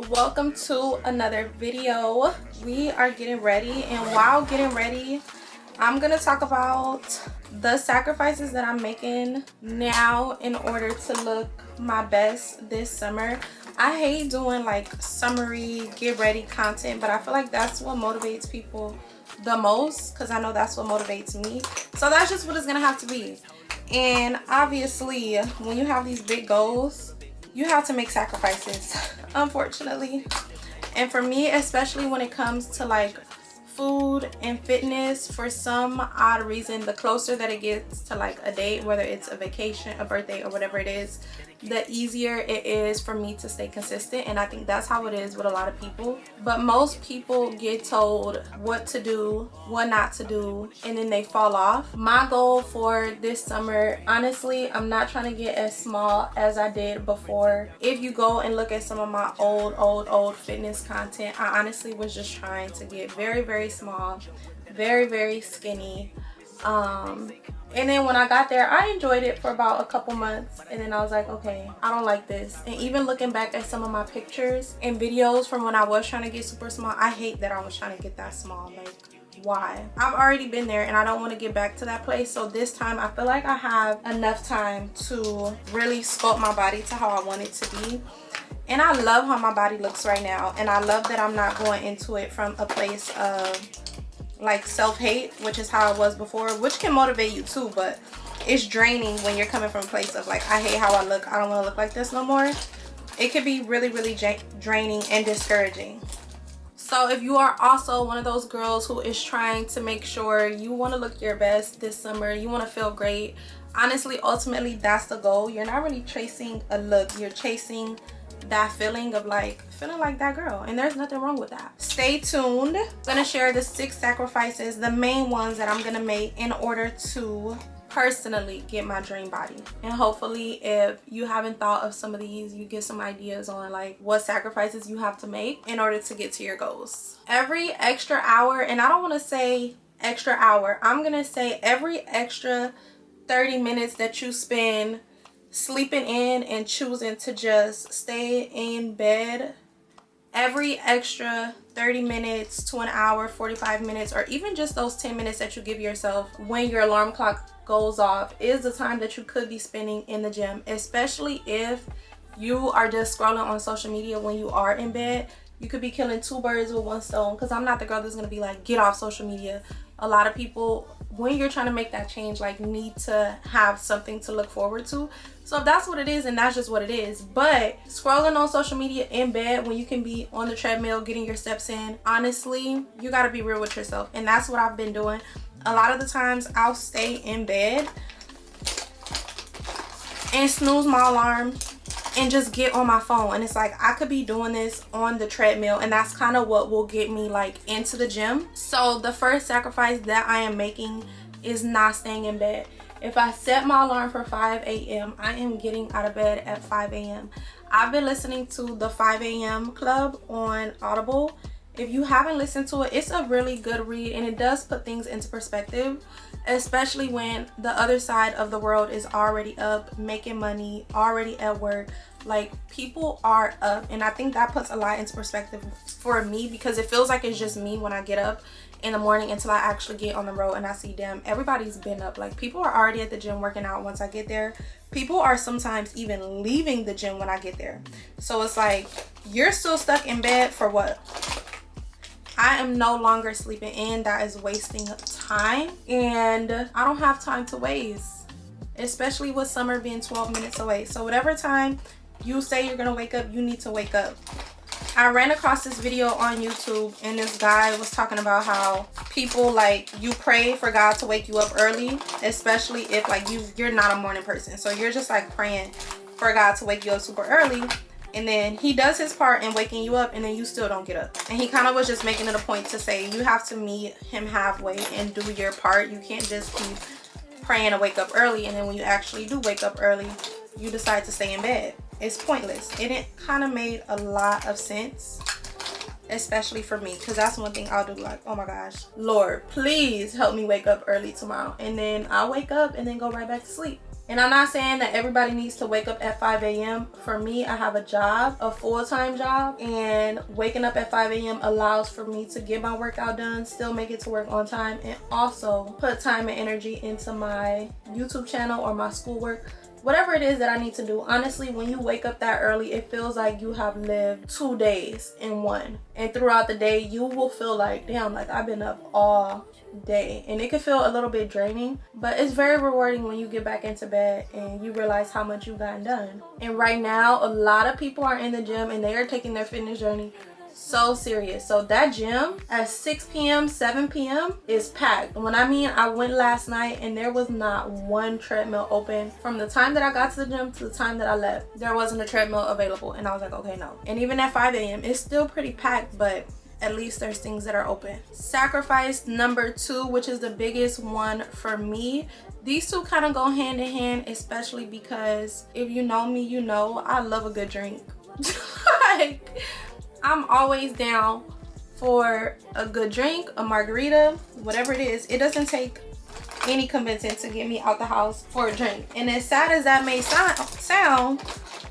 welcome to another video. We are getting ready, and while getting ready, I'm gonna talk about the sacrifices that I'm making now in order to look my best this summer. I hate doing like summery get ready content, but I feel like that's what motivates people the most, because I know that's what motivates me. So that's just what it's gonna have to be. And obviously when you have these big goals, you have to make sacrifices, unfortunately. And for me, especially when it comes to like food and fitness, for some odd reason, the closer that it gets to like a date, whether it's a vacation, a birthday, or whatever it is, the easier it is for me to stay consistent. And I think that's how it is with a lot of people. But most people get told what to do, what not to do, and then they fall off. My goal for this summer, honestly, I'm not trying to get as small as I did before. If you go and look at some of my old fitness content, I honestly was just trying to get very small, very skinny. And then when I got there, I enjoyed it for about a couple months, and then I was like, okay, I don't like this. And even looking back at some of my pictures and videos from when I was trying to get super small, I hate that I was trying to get that small. Like, why? I've already been there and I don't want to get back to that place. So this time I feel like I have enough time to really sculpt my body to how I want it to be. And I love how my body looks right now, and I love that I'm not going into it from a place of like self-hate, which is how I was before, which can motivate you too, but it's draining when you're coming from a place of like, I hate how I look, I don't want to look like this no more. It could be really draining and discouraging. So if you are also one of those girls who is trying to make sure you want to look your best this summer, you want to feel great, honestly, ultimately that's the goal. You're not really chasing a look, you're chasing that feeling of like feeling like that girl, and there's nothing wrong with that. Stay tuned. I'm gonna share the 6 sacrifices, the main ones that I'm gonna make in order to personally get my dream body. And hopefully if you haven't thought of some of these, you get some ideas on like what sacrifices you have to make in order to get to your goals. Every extra hour, and I don't want to say extra hour, I'm gonna say every extra 30 minutes that you spend sleeping in and choosing to just stay in bed, every extra 30 minutes to an hour, 45 minutes, or even just those 10 minutes that you give yourself when your alarm clock goes off is the time that you could be spending in the gym. Especially if you are just scrolling on social media when you are in bed, you could be killing 2 birds with 1 stone, because I'm not the girl that's gonna be like, get off social media. A lot of people, when you're trying to make that change, like, need to have something to look forward to. So if that's what it is, and that's just what it is. But scrolling on social media in bed when you can be on the treadmill getting your steps in, honestly, you got to be real with yourself. And that's what I've been doing. A lot of the times I'll stay in bed and snooze my alarm and just get on my phone, and it's like I could be doing this on the treadmill, and that's kind of what will get me like into the gym. So the first sacrifice that I am making is not staying in bed. If I set my alarm for 5 a.m., I am getting out of bed at 5 a.m. I've been listening to the 5 a.m. Club on Audible. If you haven't listened to it, it's a really good read, and it does put things into perspective, especially when the other side of the world is already up, making money, already at work. Like, people are up, and I think that puts a lot into perspective for me, because it feels like it's just me when I get up in the morning until I actually get on the road and I see, damn, everybody's been up. Like, people are already at the gym working out once I get there. People are sometimes even leaving the gym when I get there. So it's like, you're still stuck in bed for what? I am no longer sleeping in. That is wasting time, and I don't have time to waste, especially with summer being 12 minutes away. So whatever time you say you're gonna wake up, you need to wake up. I ran across this video on YouTube, and this guy was talking about how people, like, you pray for God to wake you up early, especially if like you're not a morning person. So you're just like praying for God to wake you up super early, and then he does his part in waking you up, and then you still don't get up. And he kind of was just making it a point to say you have to meet him halfway and do your part. You can't just keep praying to wake up early, and then when you actually do wake up early, you decide to stay in bed. It's pointless. And it kind of made a lot of sense, especially for me, because that's one thing I'll do, like, oh my gosh, Lord, please help me wake up early tomorrow. And then I'll wake up and then go right back to sleep. And I'm not saying that everybody needs to wake up at 5 a.m. For me, I have a job, a full-time job, and waking up at 5 a.m. allows for me to get my workout done, still make it to work on time, and also put time and energy into my YouTube channel or my schoolwork. Whatever it is that I need to do. Honestly, when you wake up that early, it feels like you have lived 2 days in one. And throughout the day, you will feel like, damn, like I've been up all day. And it can feel a little bit draining, but it's very rewarding when you get back into bed and you realize how much you've gotten done. And right now, a lot of people are in the gym and they are taking their fitness journey so serious. So that gym at 6 p.m. 7 p.m. is packed. When I mean, I went last night and there was not one treadmill open. From the time that I got to the gym to the time that I left, there wasn't a treadmill available, and I was like, okay, no. And even at 5 a.m. it's still pretty packed, but at least there's things that are open. Sacrifice number 2, which is the biggest one for me. These two kind of go hand in hand, especially because if you know me, you know I love a good drink. Like, I'm always down for a good drink, a margarita, whatever it is. It doesn't take any convincing to get me out the house for a drink. And as sad as that may sound,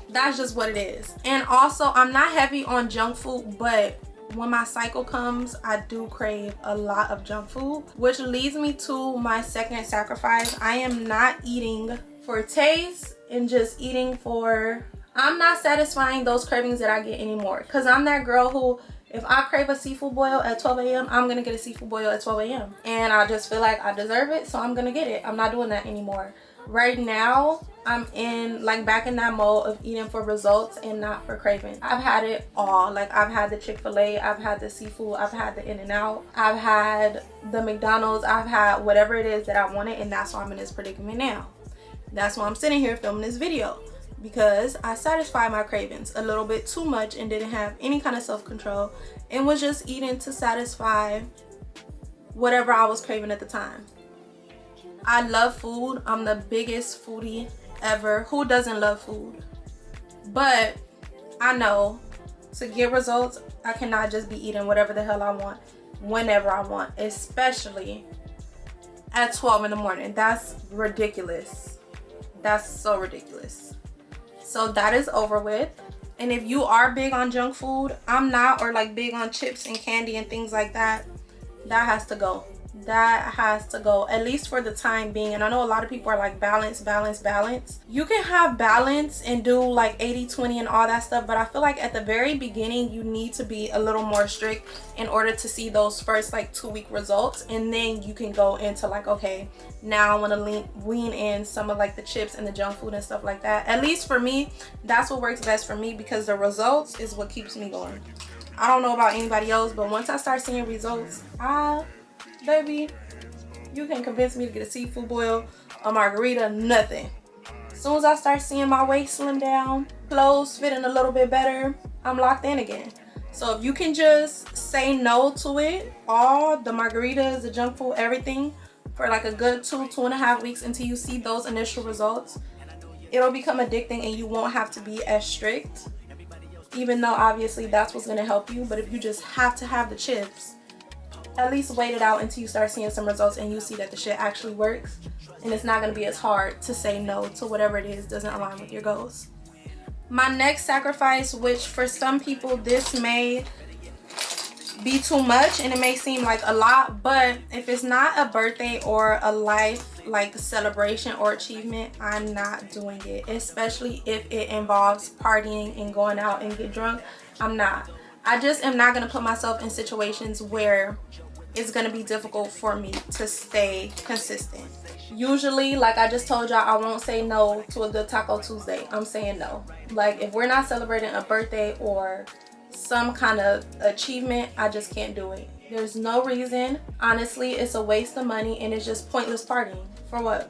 that's just what it is. And also, I'm not heavy on junk food, but when my cycle comes, I do crave a lot of junk food, which leads me to my second sacrifice. I am not eating for taste and just eating for... I'm not satisfying those cravings that I get anymore, because I'm that girl who, if I crave a seafood boil at 12 a.m., I'm gonna get a seafood boil at 12 a.m. and I just feel like I deserve it, so I'm gonna get it. I'm not doing that anymore. Right now, I'm in, like, back in that mode of eating for results and not for craving. I've had it all. Like, I've had the Chick-fil-A, I've had the seafood, I've had the In-N-Out, I've had the McDonald's, I've had whatever it is that I wanted, and that's why I'm in this predicament now. That's why I'm sitting here filming this video, because I satisfied my cravings a little bit too much and didn't have any kind of self-control and was just eating to satisfy whatever I was craving at the time. I love food. I'm the biggest foodie ever. Who doesn't love food? But I know to get results, I cannot just be eating whatever the hell I want whenever I want, especially at 12 in the morning. That's ridiculous. That's so ridiculous. So that is over with. And if you are big on junk food, I'm not, or like big on chips and candy and things like that, that has to go. That has to go, at least for the time being. And I know a lot of people are like balance, balance, balance. You can have balance and do like 80-20 and all that stuff, but I feel like at the very beginning you need to be a little more strict in order to see those first like 2-week results, and then you can go into like, okay, now I want to wean in some of like the chips and the junk food and stuff like that. At least for me, that's what works best for me, because the results is what keeps me going. I don't know about anybody else, but once I start seeing results, baby, you can convince me to get a seafood boil, a margarita, nothing. As soon as I start seeing my waist slim down, clothes fitting a little bit better, I'm locked in again. So if you can just say no to it, all the margaritas, the junk food, everything, for like a good 2.5 weeks until you see those initial results, it'll become addicting and you won't have to be as strict, even though obviously that's what's going to help you. But if you just have to have the chips, at least wait it out until you start seeing some results and you see that the shit actually works, and it's not going to be as hard to say no to whatever it is doesn't align with your goals. My next sacrifice, which for some people this may be too much and it may seem like a lot, but if it's not a birthday or a life like celebration or achievement, I'm not doing it. Especially if it involves partying and going out and get drunk, I'm not. I just am not going to put myself in situations where it's going to be difficult for me to stay consistent. Usually, like I just told y'all, I won't say no to a good Taco Tuesday. I'm saying no. Like, if we're not celebrating a birthday or some kind of achievement, I just can't do it. There's no reason. Honestly, it's a waste of money and it's just pointless partying. For what?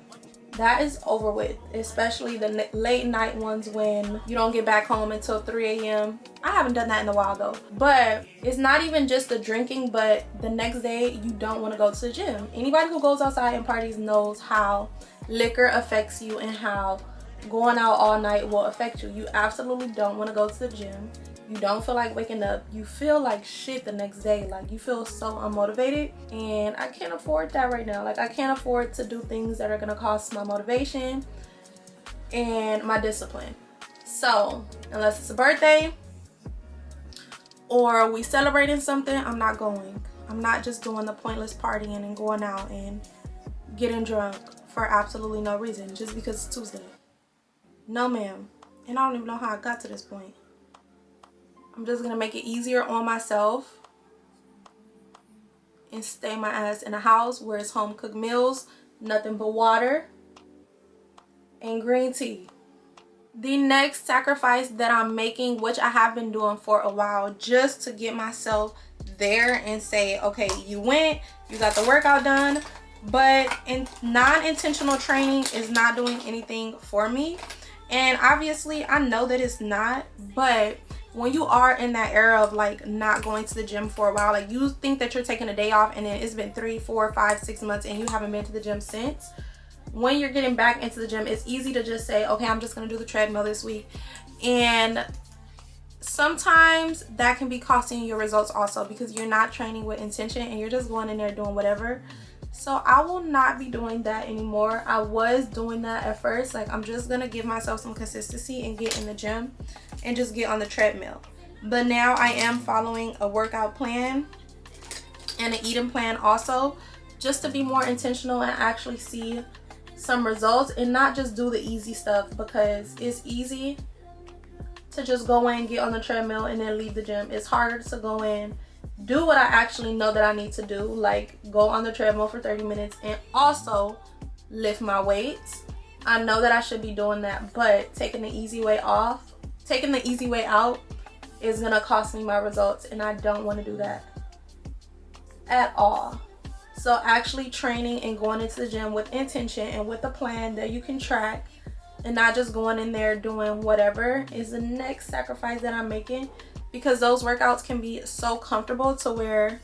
That is over with, especially the late night ones when you don't get back home until 3 a.m. I haven't done that in a while though. But it's not even just the drinking, but the next day you don't want to go to the gym. Anybody who goes outside and parties knows how liquor affects you and how going out all night will affect you. You absolutely don't want to go to the gym. You don't feel like waking up. You feel like shit the next day. Like, you feel so unmotivated, and I can't afford that right now. Like, I can't afford to do things that are gonna cost my motivation. and my discipline. So unless it's a birthday or we celebrating something, I'm not going. I'm not just doing the pointless partying and going out and getting drunk for absolutely no reason just because it's Tuesday. No ma'am. And I don't even know how I got to this point. I'm just gonna make it easier on myself and stay my ass in a house where it's home cooked meals, nothing but water and green tea. The next sacrifice that I'm making, which I have been doing for a while just to get myself there and say, okay, you went, you got the workout done, but non-intentional training is not doing anything for me. And obviously I know that it's not, but when you are in that era of like not going to the gym for a while, like you think that you're taking a day off and then it's been 3, 4, 5, 6 months and you haven't been to the gym since. When you're getting back into the gym, it's easy to just say, okay, I'm just gonna do the treadmill this week. And sometimes that can be costing you your results also because you're not training with intention and you're just going in there doing whatever. So I will not be doing that anymore. I was doing that at first. Like, I'm just gonna give myself some consistency and get in the gym and just get on the treadmill. But now I am following a workout plan and an eating plan also, just to be more intentional and actually see some results and not just do the easy stuff, because it's easy to just go in, get on the treadmill and then leave the gym. It's harder to go in, do what I actually know that I need to do, like go on the treadmill for 30 minutes and also lift my weights. I know that I should be doing that, but taking the easy way out is gonna cost me my results, and I don't want to do that at all. So actually training and going into the gym with intention and with a plan that you can track and not just going in there doing whatever is the next sacrifice that I'm making, because those workouts can be so comfortable to where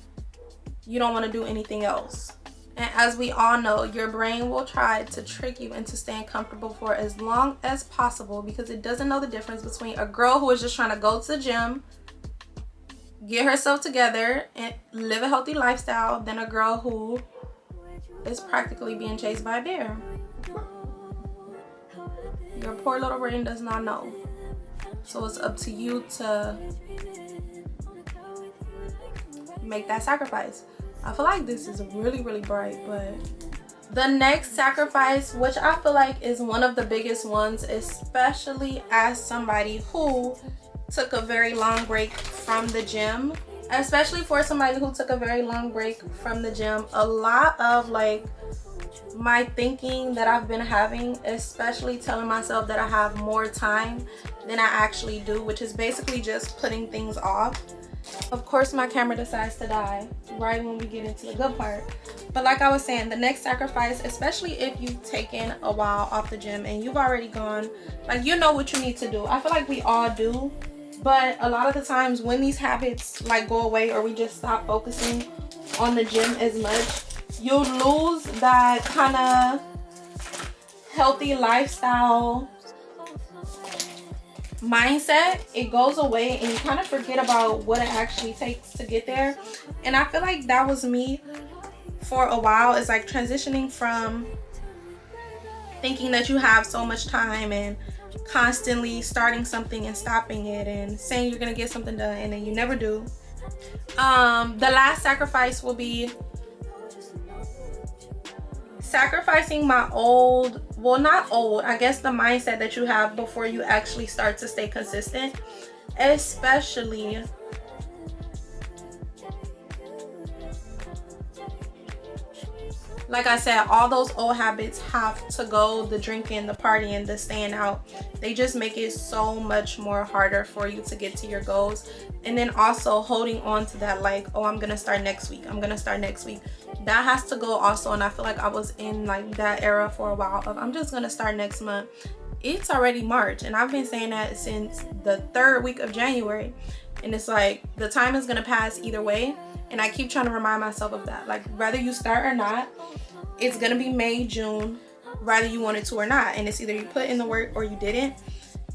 you don't want to do anything else. And as we all know, your brain will try to trick you into staying comfortable for as long as possible because it doesn't know the difference between a girl who is just trying to go to the gym, get herself together and live a healthy lifestyle than a girl who is practically being chased by a bear. Your poor little brain does not know. So it's up to you to make that sacrifice. I feel like this is really, really bright, but the next sacrifice, which I feel like is one of the biggest ones, especially as somebody who took a very long break from the gym, a lot of like my thinking that I've been having, especially telling myself that I have more time than I actually do, which is basically just putting things off. Of course, my camera decides to die right when we get into the good part. But like I was saying, the next sacrifice, especially if you've taken a while off the gym and you've already gone, like, you know what you need to do. I feel like we all do. But a lot of the times when these habits like go away or we just stop focusing on the gym as much, you'll lose that kind of healthy lifestyle mindset. It goes away and you kind of forget about what it actually takes to get there. And I feel like that was me for a while. It's like transitioning from thinking that you have so much time and constantly starting something and stopping it and saying you're gonna get something done and then you never do. The last sacrifice will be sacrificing my old, well, not old, I guess the mindset that you have before you actually start to stay consistent, especially like I said, all those old habits have to go. The drinking, the partying, the staying out, they just make it so much more harder for you to get to your goals. And then also holding on to that, like, oh, I'm gonna start next week, that has to go also. And I feel like I was in like that era for a while of I'm just gonna start next month. It's already March and I've been saying that since the 3rd week of January, and it's like the time is gonna pass either way. And I keep trying to remind myself of that. Like, whether you start or not, it's gonna be May, June, whether you wanted to or not. And it's either you put in the work or you didn't.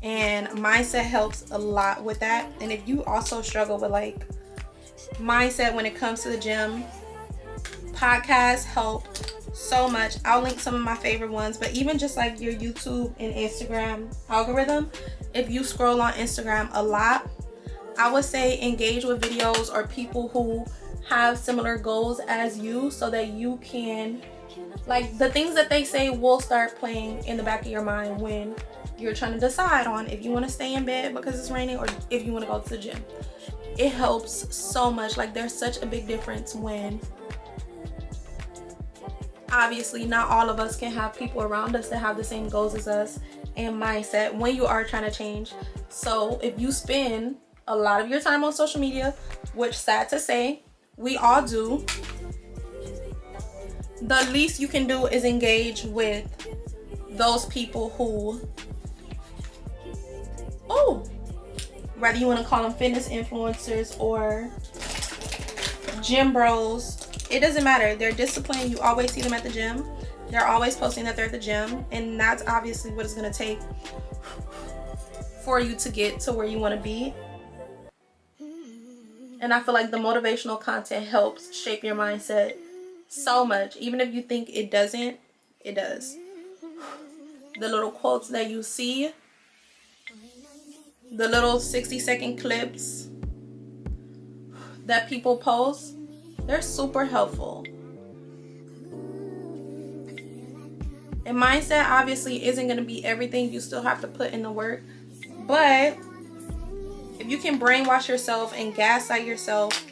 And mindset helps a lot with that. And if you also struggle with like mindset when it comes to the gym, podcasts help so much. I'll link some of my favorite ones, but even just like your YouTube and Instagram algorithm, if you scroll on Instagram a lot, I would say engage with videos or people who have similar goals as you, so that you can, like, the things that they say will start playing in the back of your mind when you're trying to decide on if you want to stay in bed because it's raining or if you want to go to the gym. It helps so much. Like, there's such a big difference when, obviously not all of us can have people around us that have the same goals as us and mindset when you are trying to change. So if you spend a lot of your time on social media, which, sad to say, we all do, the least you can do is engage with those people who, whether you want to call them fitness influencers or gym bros, it doesn't matter. They're disciplined. You always see them at the gym. They're always posting that they're at the gym, and that's obviously what it's going to take for you to get to where you want to be. And I feel like the motivational content helps shape your mindset so much. Even if you think it doesn't, it does. The little quotes that you see, the little 60-second clips that people post, they're super helpful. And mindset obviously isn't going to be everything. You still have to put in the work. But if you can brainwash yourself and gaslight yourself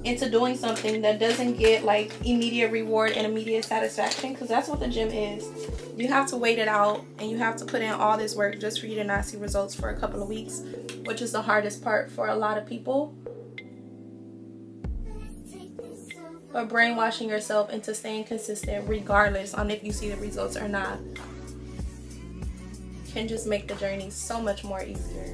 into doing something that doesn't get like immediate reward and immediate satisfaction, because that's what the gym is. You have to wait it out and you have to put in all this work just for you to not see results for a couple of weeks, which is the hardest part for a lot of people. But brainwashing yourself into staying consistent regardless on if you see the results or not can just make the journey so much more easier.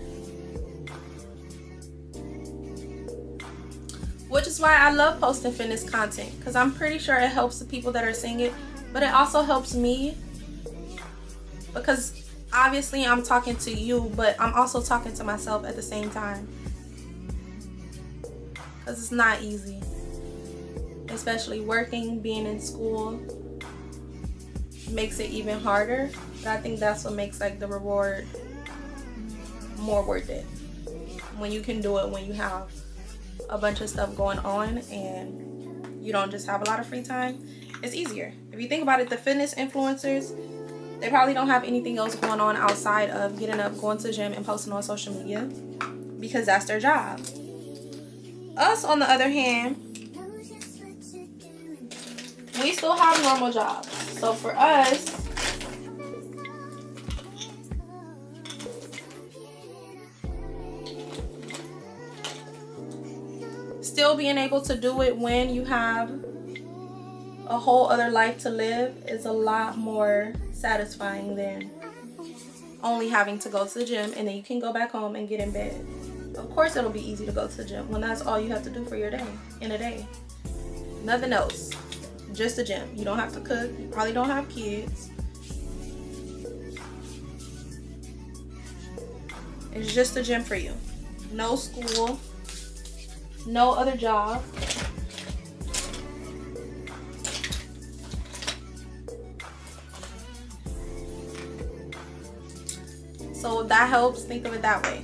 Which is why I love posting fitness content, because I'm pretty sure it helps the people that are seeing it, but it also helps me, because obviously I'm talking to you, but I'm also talking to myself at the same time, because it's not easy, especially working, being in school makes it even harder. But I think that's what makes like the reward more worth it, when you can do it when you have a bunch of stuff going on and you don't just have a lot of free time. It's easier. If you think about it, the fitness influencers, they probably don't have anything else going on outside of getting up, going to the gym, and posting on social media, because that's their job. Us, on the other hand, we still have normal jobs. So for us, still being able to do it when you have a whole other life to live is a lot more satisfying than only having to go to the gym and then you can go back home and get in bed. Of course it'll be easy to go to the gym when that's all you have to do for your day, in a day. Nothing else. Just the gym. You don't have to cook. You probably don't have kids. It's just the gym for you. No school. No other job. So that helps. Think of it that way.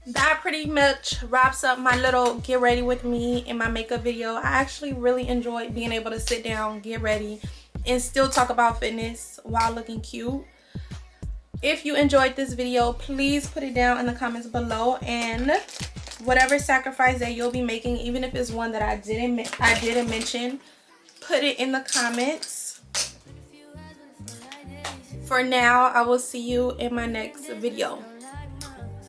That pretty much wraps up my little get ready with me in my makeup video. I actually really enjoyed being able to sit down, get ready, and still talk about fitness while looking cute. If you enjoyed this video, please put it down in the comments below, and whatever sacrifice that you'll be making, even if it's one that I didn't mention, put it in the comments. For now, I will see you in my next video.